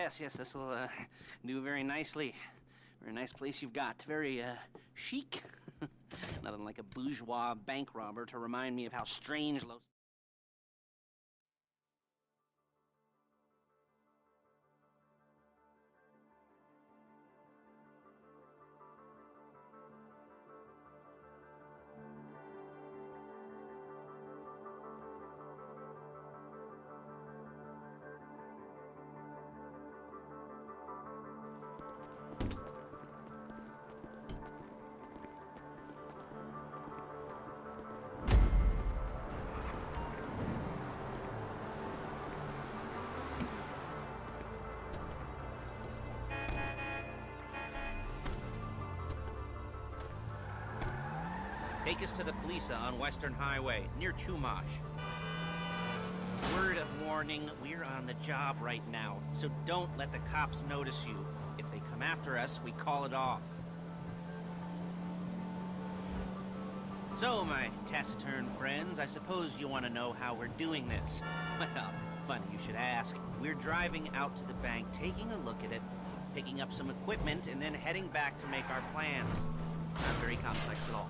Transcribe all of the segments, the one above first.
Yes, this'll do very nicely. Very nice place you've got. Very chic. Nothing like a bourgeois bank robber to remind me of how strange Los... Take us to the Felisa on Western Highway, near Chumash. Word of warning, we're on the job right now, so don't let the cops notice you. If they come after us, we call it off. So, my taciturn friends, I suppose you want to know how we're doing this. Well, funny you should ask. We're driving out to the bank, taking a look at it, picking up some equipment, and then heading back to make our plans. Not very complex at all.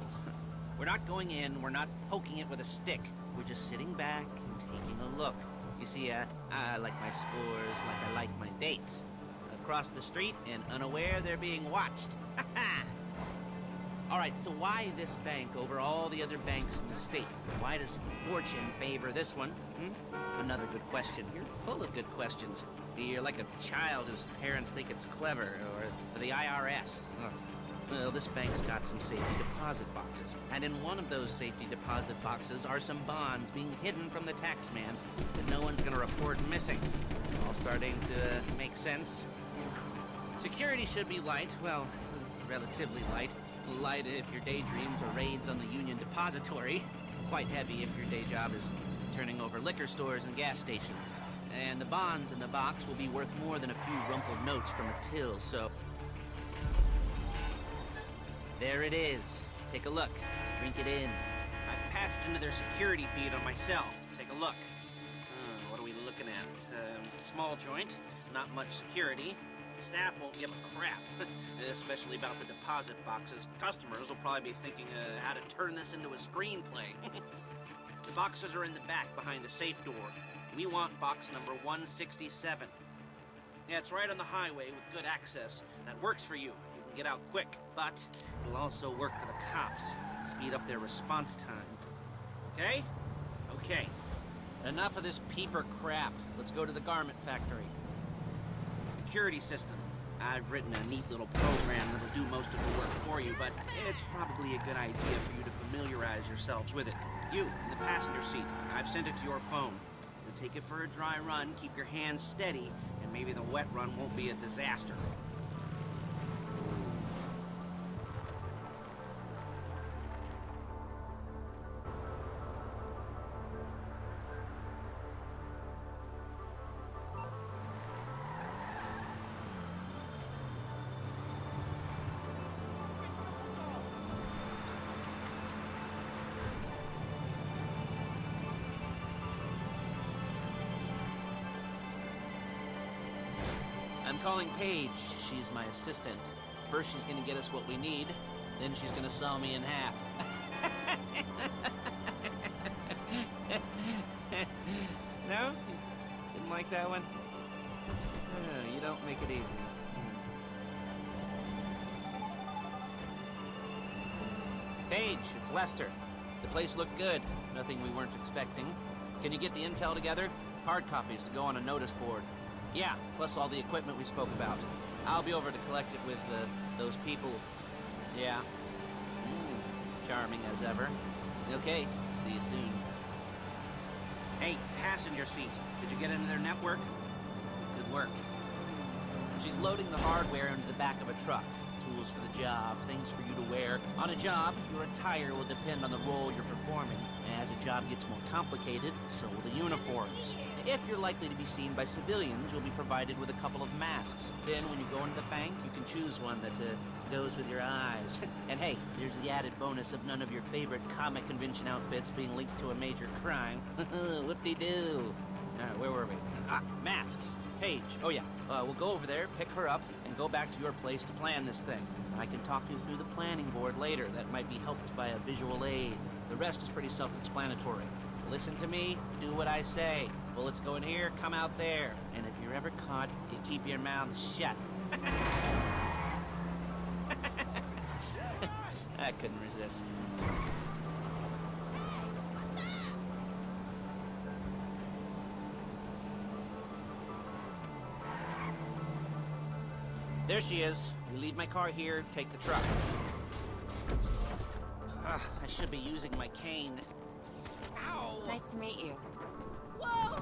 We're not going in, we're not poking it with a stick. We're just sitting back and taking a look. You see, I like my scores like I like my dates. Across the street and unaware they're being watched. Alright, so why this bank over all the other banks in the state? Why does fortune favor this one? Another good question. You're full of good questions. You're like a child whose parents think it's clever, or the IRS. Ugh. Well, this bank's got some safety deposit boxes, and in one of those safety deposit boxes are some bonds being hidden from the tax man that no one's gonna report missing. All starting to make sense. Security should be light, well, relatively light. Light if your daydreams are raids on the Union Depository. Quite heavy if your day job is turning over liquor stores and gas stations. And the bonds in the box will be worth more than a few rumpled notes from a till, so... There it is. Take a look. Drink it in. I've patched into their security feed on my cell. Take a look. What are we looking at? Small joint, not much security. Staff won't give a crap, especially about the deposit boxes. Customers will probably be thinking how to turn this into a screenplay. The boxes are in the back behind a safe door. We want box number 167. Yeah, it's right on the highway with good access. That works for you. Get out quick, but it'll also work for the cops. Speed up their response time. Okay? Okay. Enough of this peeper crap. Let's go to the garment factory. Security system. I've written a neat little program that'll do most of the work for you, but it's probably a good idea for you to familiarize yourselves with it. You, in the passenger seat, I've sent it to your phone. You'll take it for a dry run, keep your hands steady, and maybe the wet run won't be a disaster. I'm calling Paige. She's my assistant. First she's gonna get us what we need, then she's gonna saw me in half. No? Didn't like that one? You don't make it easy. Paige, it's Lester. The place looked good. Nothing we weren't expecting. Can you get the intel together? Hard copies to go on a notice board. Yeah, plus all the equipment we spoke about. I'll be over to collect it with, those people. Yeah. Charming as ever. Okay, see you soon. Hey, passenger seat. Did you get into their network? Good work. She's loading the hardware into the back of a truck. Tools for the job, things for you to wear. On a job, your attire will depend on the role you're performing. As a job gets more complicated, so will the uniforms. If you're likely to be seen by civilians, you'll be provided with a couple of masks. Then when you go into the bank, you can choose one that goes with your eyes. And hey, there's the added bonus of none of your favorite comic convention outfits being linked to a major crime. Whoop-de-doo. Where were we? Ah, masks. Paige. Oh yeah. We'll go over there, pick her up, and go back to your place to plan this thing. I can talk you through the planning board later. That might be helped by a visual aid. The rest is pretty self-explanatory. Listen to me, do what I say. Bullets go in here, come out there. And if you're ever caught, you keep your mouth shut. I couldn't resist. There she is. We leave my car here, take the truck. I should be using my cane. Ow! Nice to meet you. Whoa!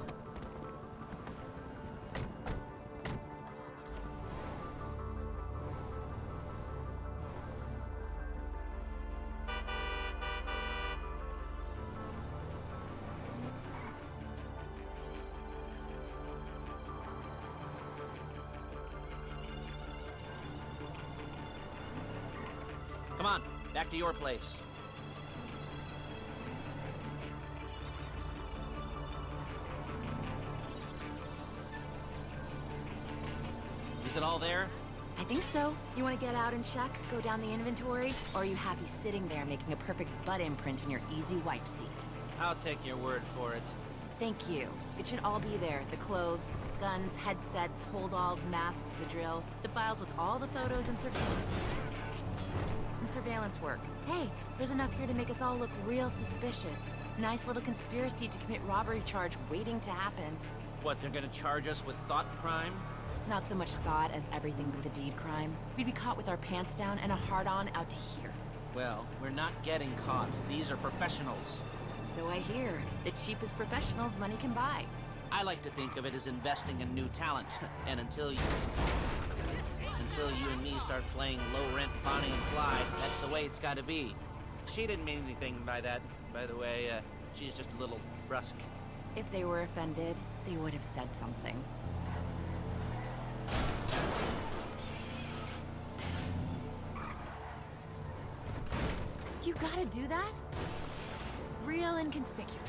Come on, back to your place. Is it all there? I think so. You want to get out and check, go down the inventory, or are you happy sitting there making a perfect butt imprint in your easy wipe seat? I'll take your word for it. Thank you. It should all be there. The clothes, guns, headsets, holdalls, masks, the drill, the files with all the photos and surveillance work. Hey, there's enough here to make us all look real suspicious. Nice little conspiracy to commit robbery charge waiting to happen. What, they're gonna charge us with thought crime? Not so much thought as everything but the deed crime. We'd be caught with our pants down and a hard-on out to here. Well, we're not getting caught. These are professionals. So I hear. The cheapest professionals money can buy. I like to think of it as investing in new talent. And until you and me start playing low-rent Bonnie and Clyde, that's the way it's gotta be. She didn't mean anything by that, by the way. She's just a little brusque. If they were offended, they would have said something. You gotta do that? Real inconspicuous.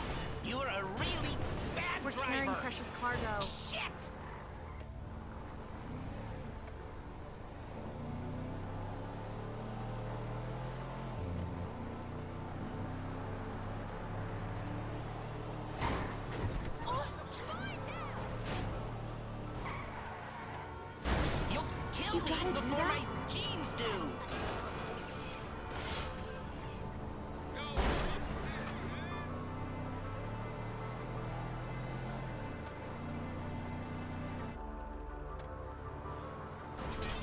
You're a really bad We're driver. carrying precious cargo. Shit! You'll kill You me gotta do before that? my jeans do.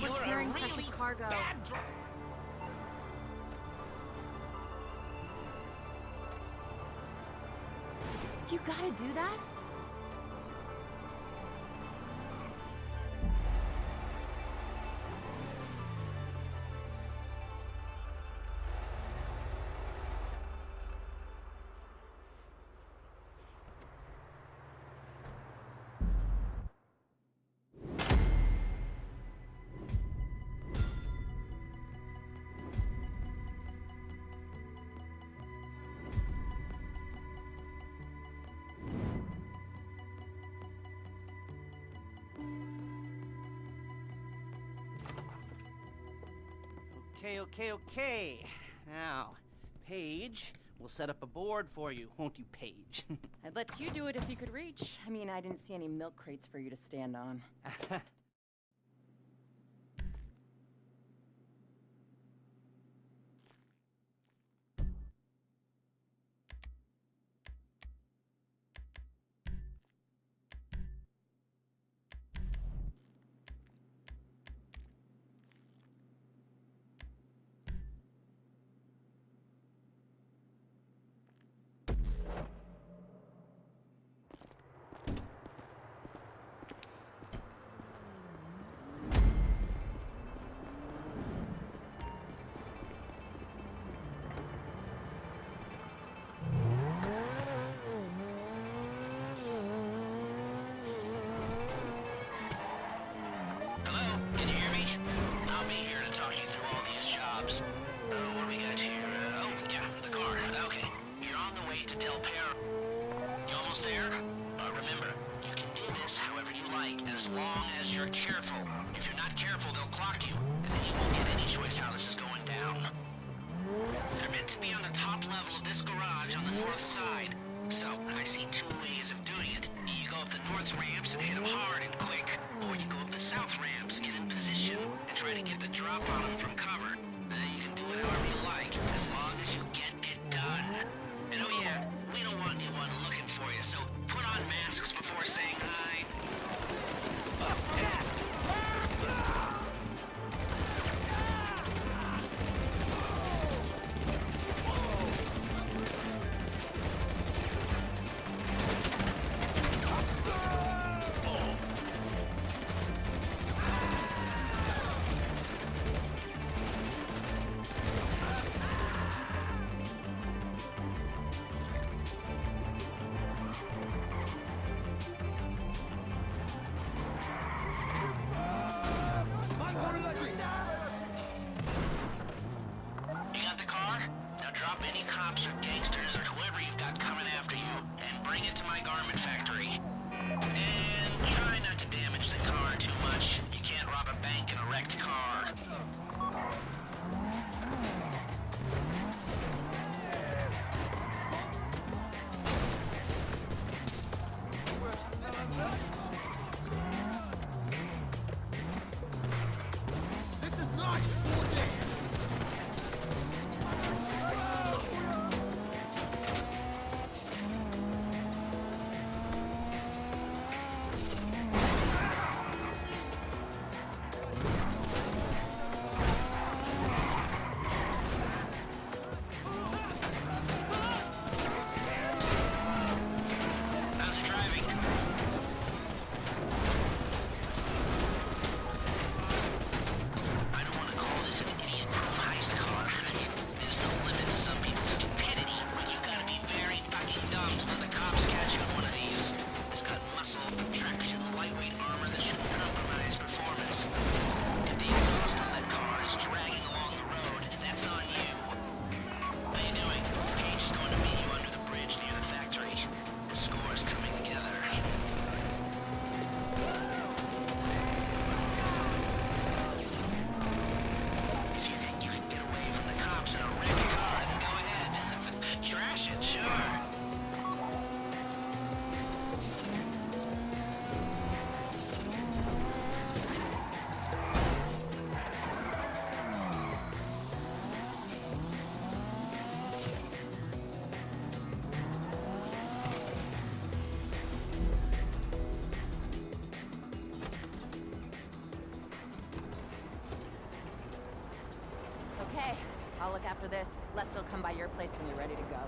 We're You're carrying a precious really cargo. bad driver. You gotta do that? Okay. Now, Paige, we'll set up a board for you, won't you, Paige? I'd let you do it if you could reach. I mean, I didn't see any milk crates for you to stand on. as long as you're careful. If you're not careful, they'll clock you, and then you won't get any choice how this is going down. They're meant to be on the top level of this garage on the north side. So, I see two ways of doing it. You go up the north ramps and hit them hard and quick, or you go up the south ramps, get in position, and try to get the drop on them from cover. You can do it however you like, as long as you get it done. And oh yeah, we don't want anyone looking for you, so put on masks before saying hi. Drop any cops or gangsters or whoever you've got coming after you, and bring it to my garment factory. And try not to damage the car too much. You can't rob a bank in a wrecked car. This is not 4 days! Okay, I'll look after this. Lester will come by your place when you're ready to go.